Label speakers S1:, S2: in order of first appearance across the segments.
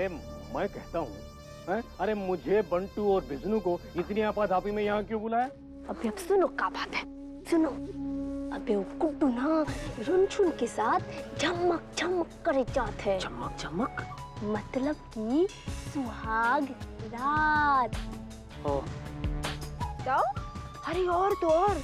S1: अरे मैं कहता हूँ, अरे मुझे बंटू और बिजनू को इतनी आपाधापी में यहाँ क्यों बुलाया?
S2: अबे अब सुनो क्या बात है, सुनो। अबे वो गुड्डू ना रुनझुन के साथ झमक झमक करे जाते हैं।
S3: झमक झमक
S2: मतलब कि सुहाग रात।
S3: ओ
S4: क्या? अरे और तो और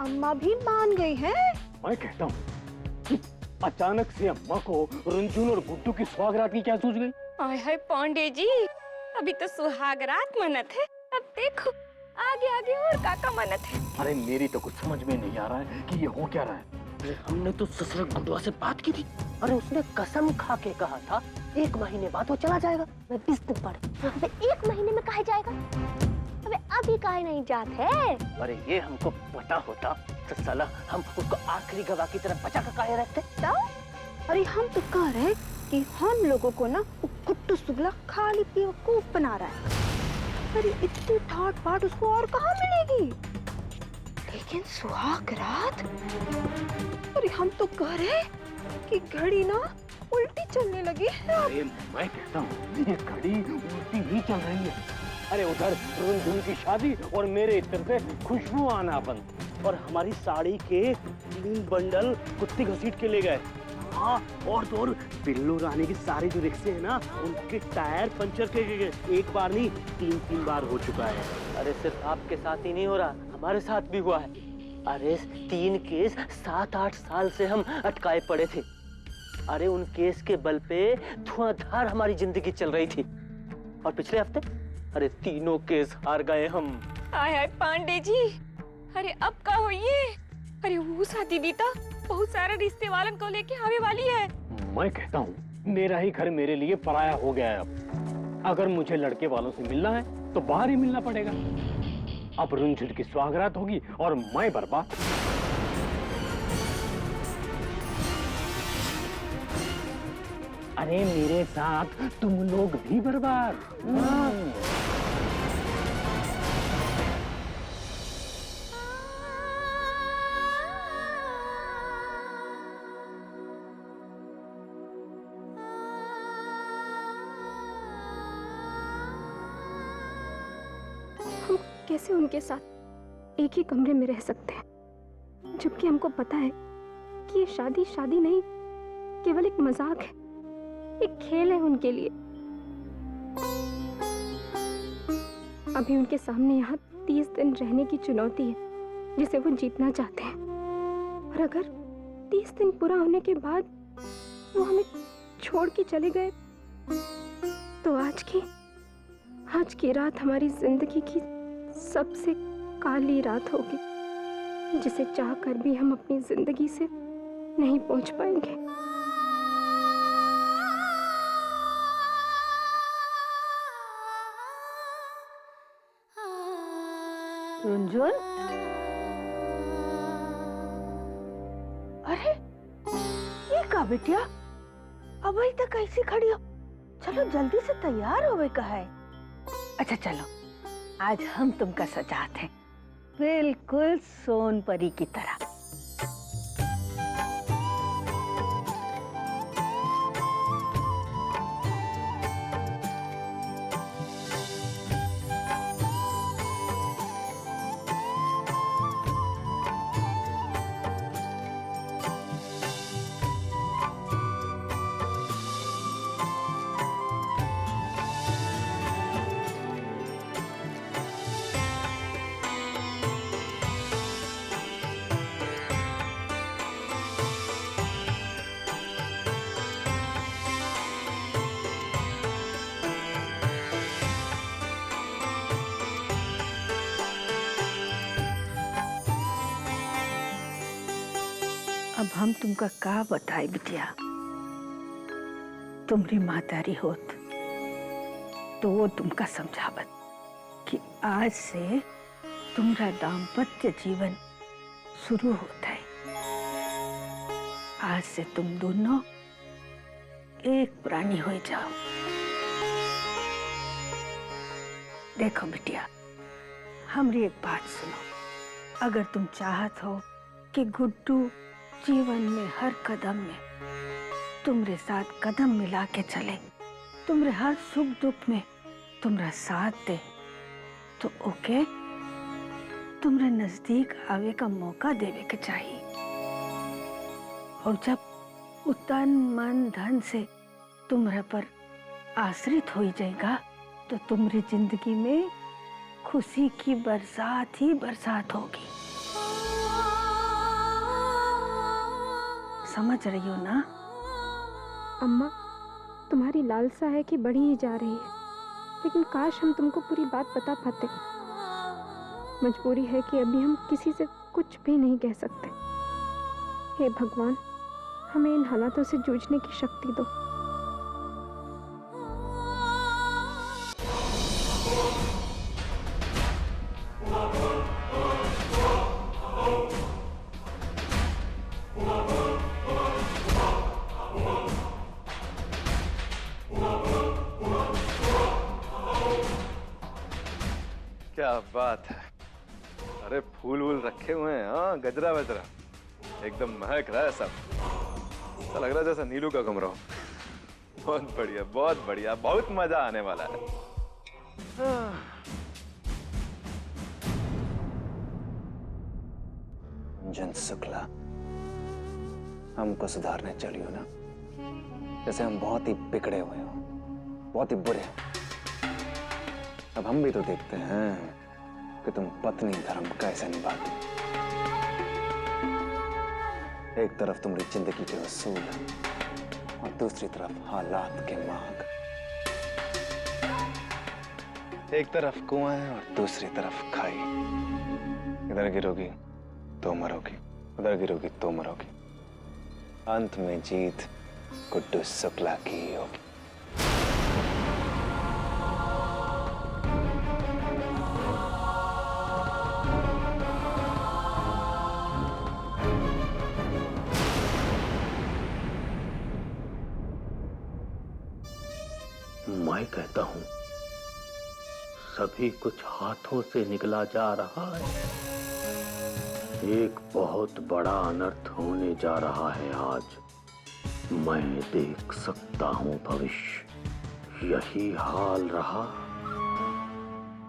S4: अम्मा भी मान गई है।
S1: मैं कहता हूँ कि अचानक से अम्मा को रुनझुन और गुड्डू की सुहागरात की क्या सूझ गई?
S5: आय हाय पांडे जी, अभी तो सुहाग रात मनत है, अब देखो आगे आगे और काका मनत है।
S1: अरे मेरी तो कुछ समझ में नहीं आ रहा है कि ये हो क्या रहा है।
S3: अरे हमने तो ससुर गुड्डुआ से बात की थी। अरे उसने कसम खा के कहा था 1 महीने बाद वो चला जाएगा।
S2: मैं बिस्तर पर। अबे 1 महीने में कहे जाएगा? अबे अभी काहे नहीं जाते?
S3: अरे ये हमको पता होता तो साला हम उसको आखिरी गवाह की तरह बचा कर काहे रखते?
S4: अरे हम तो कह रहे कि हम लोगों को ना गुड्डू शुक्ला खाली बेवकूफ बना रहा है। अरे इतनी ठाट बाट उसको और कहाँ मिलेगी? लेकिन सुहाग रात? अरे हम तो कह रहे कि घड़ी ना उल्टी चलने लगी है।
S1: अरे मैं कहता हूँ ये घड़ी उल्टी ही चल रही है। अरे उधर रुनझुन की शादी और मेरे इत्र से खुशबू आना बंद,
S3: और हमारी साड़ी के 3 बंडल कुत्ते घसीट के ले गए। हाँ, और तो और बिल्लू रानी की सारी जो रिक्शे है ना, उनके टायर पंचर के गए। 1 बार नहीं 3 बार हो चुका है। अरे सिर्फ आपके साथ ही नहीं हो रहा, हमारे साथ भी हुआ है। अरे 3 केस 7-8 साल से हम अटकाए पड़े थे। अरे उन केस के बल पे धुआंधार हमारी जिंदगी चल रही थी, और पिछले हफ्ते अरे 3 केस हार गए हम।
S5: आय हाय पांडे जी, अरे अब का हो ये? अरे वो शादी भी तो बहुत सारे रिश्ते वालन को लेके आने वाली है।
S1: मैं कहता हूँ मेरा ही घर मेरे लिए पराया हो गया है अब। अगर मुझे लड़के वालों से मिलना है तो बाहर ही मिलना पड़ेगा। अब रुनझुन की सुहागरात होगी और मैं बर्बाद। अरे मेरे साथ तुम लोग भी बर्बाद।
S4: हम कैसे उनके साथ एक ही कमरे में रह सकते हैं, जबकि हमको पता है कि ये शादी शादी नहीं, केवल एक मजाक है, एक खेल है उनके लिए। अभी उनके सामने यहाँ 30 दिन रहने की चुनौती है जिसे वो जीतना चाहते हैं, और अगर 30 दिन पूरा होने के बाद वो हमें छोड़ के चले गए तो आज की रात हमारी जिंदगी की सबसे काली रात होगी, जिसे चाह कर भी हम अपनी जिंदगी से नहीं पहुंच पाएंगे।
S2: रुनझुन,
S4: अरे ये का बिटिया, अब अभी तक कैसी खड़ी हो? चलो जल्दी से तैयार होवे का है।
S6: अच्छा चलो, आज हम तुमका सजाते हैं बिल्कुल सोन परी की तरह। अब हम तुमका का बताए बिटिया, तुम्हारी मातारी होत तो वो तुमका समझावत कि आज से तुम्हारा दाम्पत्य जीवन शुरू होता है। आज से तुम दोनों एक प्राणी हो जाओ। देखो बिटिया, हमारी एक बात सुनो। अगर तुम चाहत हो कि गुड्डू जीवन में हर कदम में तुम्हारे साथ कदम मिला के चले, तुमरे हर सुख दुख में तुमरा साथ दे, तो ओके तुमरे नजदीक आवे का मौका देवे के चाहिए। और जब उतन मन धन से तुम्हारे पर आश्रित हो जाएगा, तो तुम्हारी जिंदगी में खुशी की बरसात ही बरसात होगी। समझ रही हो ना?
S4: अम्मा, तुम्हारी लालसा है कि बढ़ी ही जा रही है, लेकिन काश हम तुमको पूरी बात बता पाते। मजबूरी है कि अभी हम किसी से कुछ भी नहीं कह सकते। हे भगवान, हमें इन हालातों से जूझने की शक्ति दो।
S7: क्या बात है। अरे फूल वूल रखे हुए हैं, हाँ गजरा वजरा एकदम महक रहा है सब। ऐसा लग रहा है जैसा नीलू का कमरा हो। बहुत बढ़िया, बहुत बढ़िया, बहुत मजा आने वाला है।
S8: अंजन शुक्ला, हमको सुधारने चलियो ना। जैसे हम बहुत ही बिगड़े हुए हो, बहुत ही बुरे। अब हम भी तो देखते हैं कि तुम पत्नी धर्म कैसे निभाती। एक तरफ तुम्हारी जिंदगी के उसूल और दूसरी तरफ हालात के मांग। एक तरफ कुआं है और दूसरी तरफ खाई। इधर गिरोगी तो मरोगी, उधर गिरोगी तो मरोगी। अंत में जीत गुड्डू शुक्ला की ही होगी।
S1: मैं कहता हूं, सभी कुछ हाथों से निकला जा रहा है। एक बहुत बड़ा अनर्थ होने जा रहा है आज। मैं देख सकता हूं भविष्य। यही हाल रहा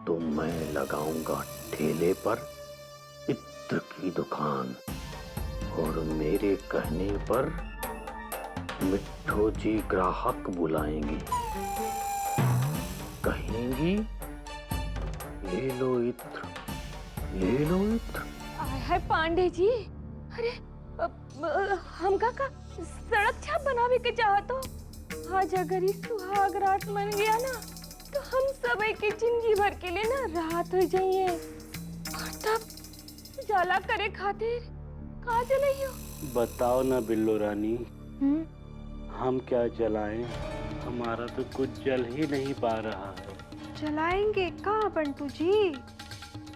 S1: तो मैं लगाऊंगा ठेले पर इत्र की दुकान, और मेरे कहने पर मिट्ठू जी ग्राहक बुलाएंगी। कहेंगी, ले लो इत्र, ले लो इत्र।
S5: हाय पांडे जी, अरे हमका का सड़क छाप बनावे के चाहत हो। आज अगर इस सुहाग रात मन गया ना, तो हम सब की जिंदगी भर के लिए ना राहत हो जाइए। और तब जाला करे खातिर कहा जलाइयो?
S3: बताओ ना बिल्लो रानी, हम क्या जलाएं? हमारा तो कुछ जल ही नहीं पा रहा है।
S4: जलाएंगे का बंटू जी?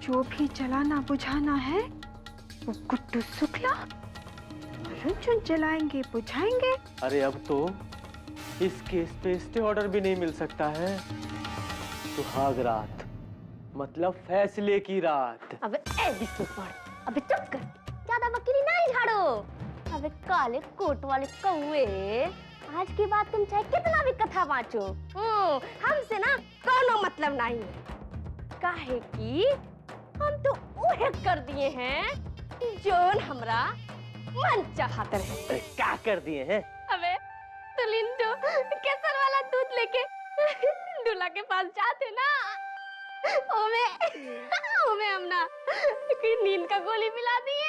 S4: जो भी जलाना बुझाना है वो गुड्डू शुक्ला रुंझुन जलाएंगे बुझाएंगे।
S3: अरे अब तो इस केस पे स्टे ऑर्डर भी नहीं मिल सकता है। सुहाग रात मतलब फैसले की रात।
S2: अबे ए बिस्कुट पड़, अबे चुप कर, ज्यादा वकीली नहीं झाड़ो। अबे काले कोट वाले कौवे, आज की बात तुम चाहे कितना भी कथा बाँचो, हमसे ना कोनो मतलब नहीं। काहे कि हम तो उहे कर दिए हैं जोन हमरा मन चाहत रहे।
S3: क्या कर दिए हैं?
S2: अबे तो लिंटो केसर वाला दूध लेके दूल्हा के पास जाते ना, ओमे हम ना नींद का गोली मिला दिए।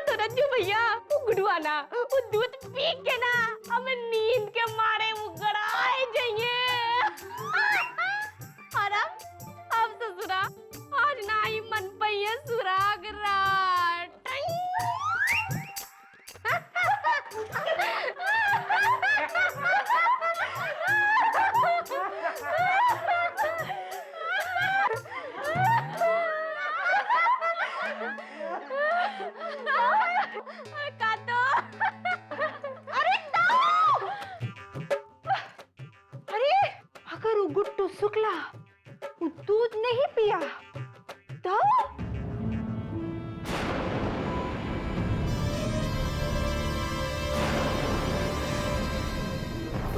S2: तो रज्जू भैया वो गुडुआ ना वो दूध पी के ना हमें नींद के मारे उगड़ाए जाइए। और अब ससुरा आज ना ही मन पइए सुराग रात।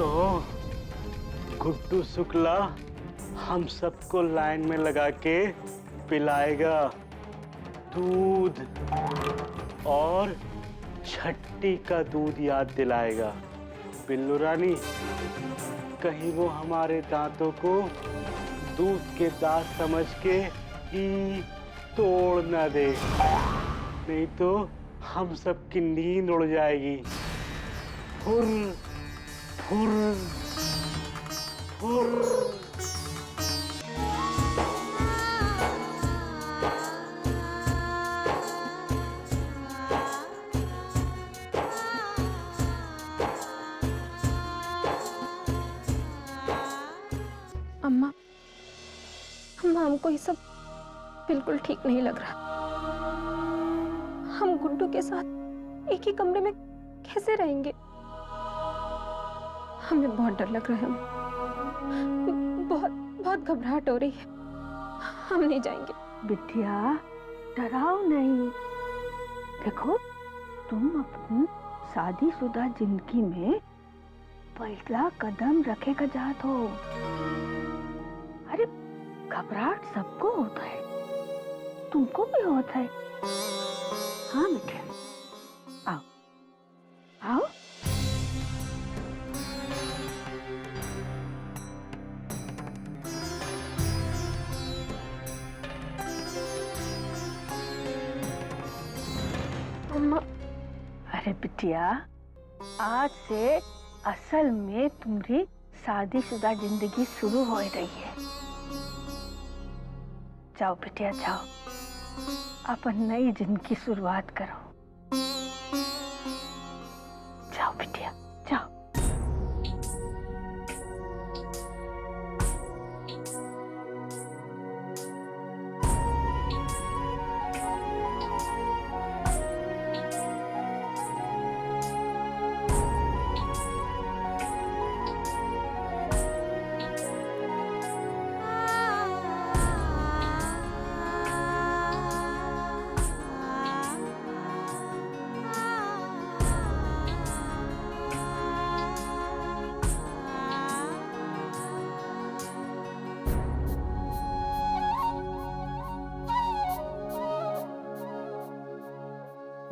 S3: तो गुड्डू शुक्ला हम सबको लाइन में लगा के पिलाएगा दूध और छट्टी का दूध याद दिलाएगा। बिल्लू रानी, कहीं वो हमारे दांतों को दूध के दांत समझ के ही तोड़ ना दे, नहीं तो हम सबकी नींद उड़ जाएगी। फुर फुर फुर।
S4: अम्मा, हमको ये सब बिल्कुल ठीक नहीं लग रहा। हम गुड्डू के साथ एक ही कमरे में कैसे रहेंगे? हमें बहुत डर लग रहा है। बहुत बहुत घबराहट हो रही है। हम नहीं जाएंगे।
S6: बिटिया, डराओ नहीं। देखो, तुम अपनी शादीशुदा जिंदगी में पहला कदम रखेगा चाहत हो। अरे घबराहट सबको होता है, तुमको भी होता है। हाँ बेटा, आओ आओ।
S4: अम्मा,
S6: अरे बिटिया, आज से असल में तुम्हारी शादीशुदा जिंदगी शुरू हो रही है। जाओ बिटिया जाओ, अपन नई जिंदगी शुरुआत करो। जाओ बिटिया जाओ।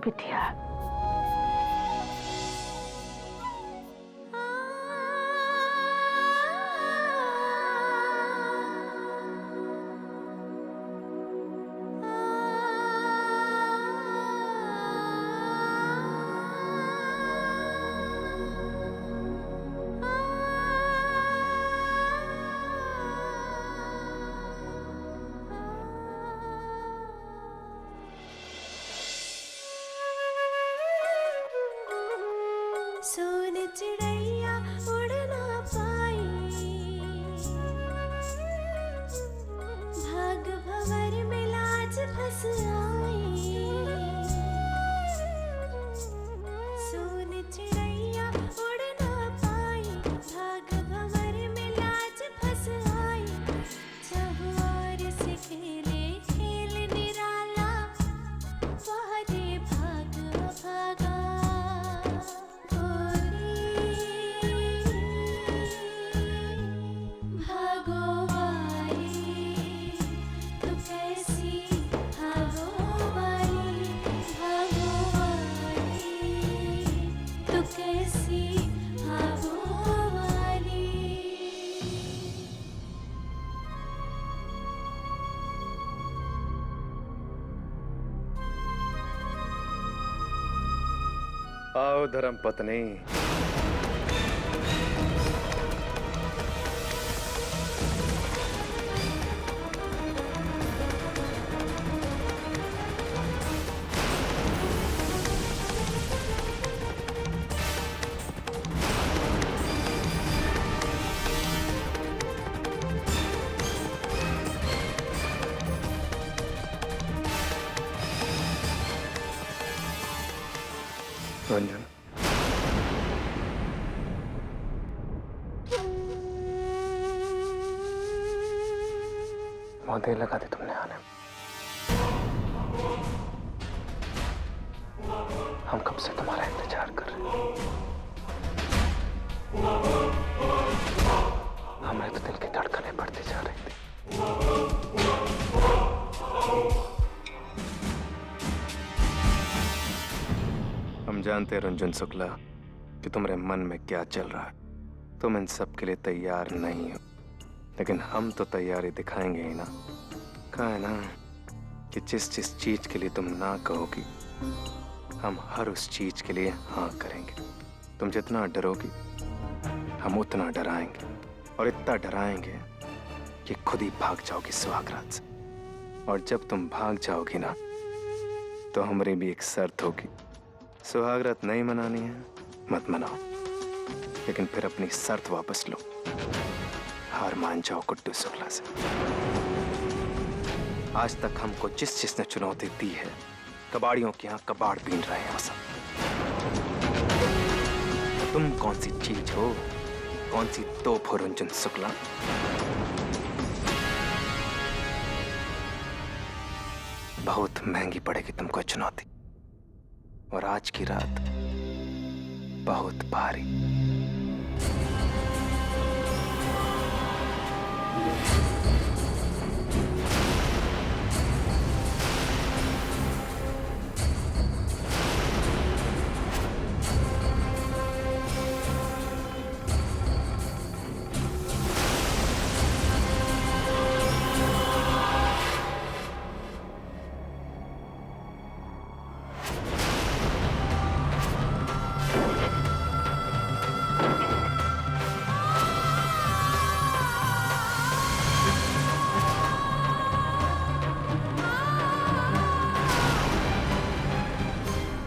S6: बिटिया,
S9: सोन चिड़ैया उड़ ना पाई, भाग भंवर में लाज फंस आई। सोन चिड़ैया उड़ ना पाई, भाग भंवर में लाज फंस आई। चहुओर से खेले खेल निराला, वारे भाग भागा।
S7: आओ धर्म पत्नी। रंजन, बहुत देर लगा दी तुमने आने। हम कब से तुम्हारा इंतजार कर रहे हैं।
S8: हम जानते हैं रुंझुन शुक्ला कि तुम्हारे मन में क्या चल रहा है। तुम इन सब के लिए तैयार नहीं हो, लेकिन हम तो तैयारी दिखाएंगे ही ना। कहा है ना कि जिस जिस चीज के लिए तुम ना कहोगी, हम हर उस चीज के लिए हाँ करेंगे। तुम जितना डरोगी, हम उतना डराएंगे, और इतना डराएंगे कि खुद ही भाग जाओगी सुहागरात से। और जब तुम भाग जाओगी ना, तो हमारी भी एक शर्त होगी। सुहागरात नहीं मनानी है, मत मनाओ, लेकिन फिर अपनी शर्त वापस लो। हार मान जाओ गुड्डू शुक्ला से। आज तक हमको जिस जिसने चुनौती दी है, कबाड़ियों के यहाँ कबाड़ बीन रहे हैं सब। तुम कौन सी चीज हो, कौन सी तोप हो रुंझुन शुक्ला? बहुत महंगी पड़ेगी तुमको चुनौती, और आज की रात बहुत भारी।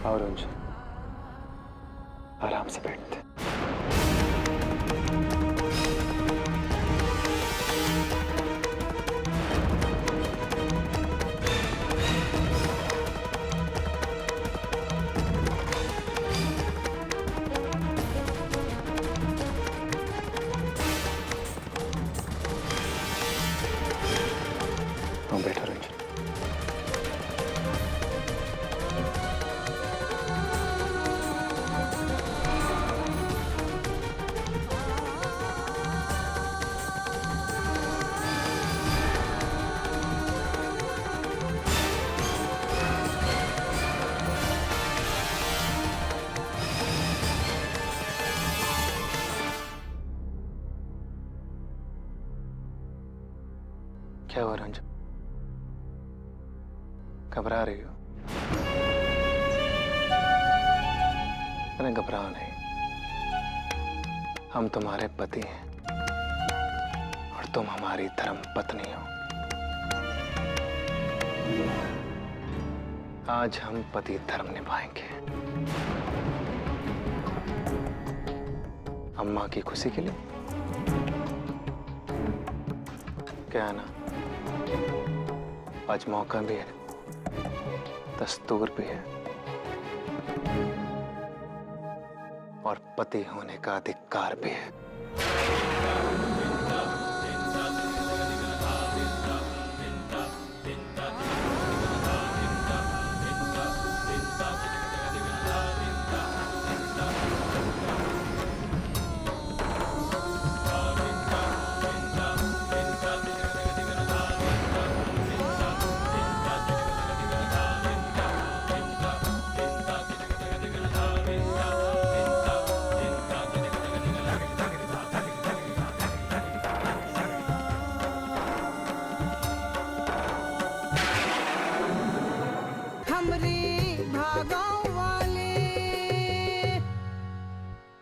S8: और रुंझुन, आराम से बैठते। तुम बैठो रुंझुन। क्या हुआ रंजन? घबरा रही हो? अरे घबराओ नहीं, हम तुम्हारे पति हैं और तुम हमारी धर्म पत्नी हो। आज हम पति धर्म निभाएंगे, अम्मा की खुशी के लिए। क्या है ना, आज मौका भी है, दस्तूर भी है, और पति होने का अधिकार भी है।
S10: हमरी भागों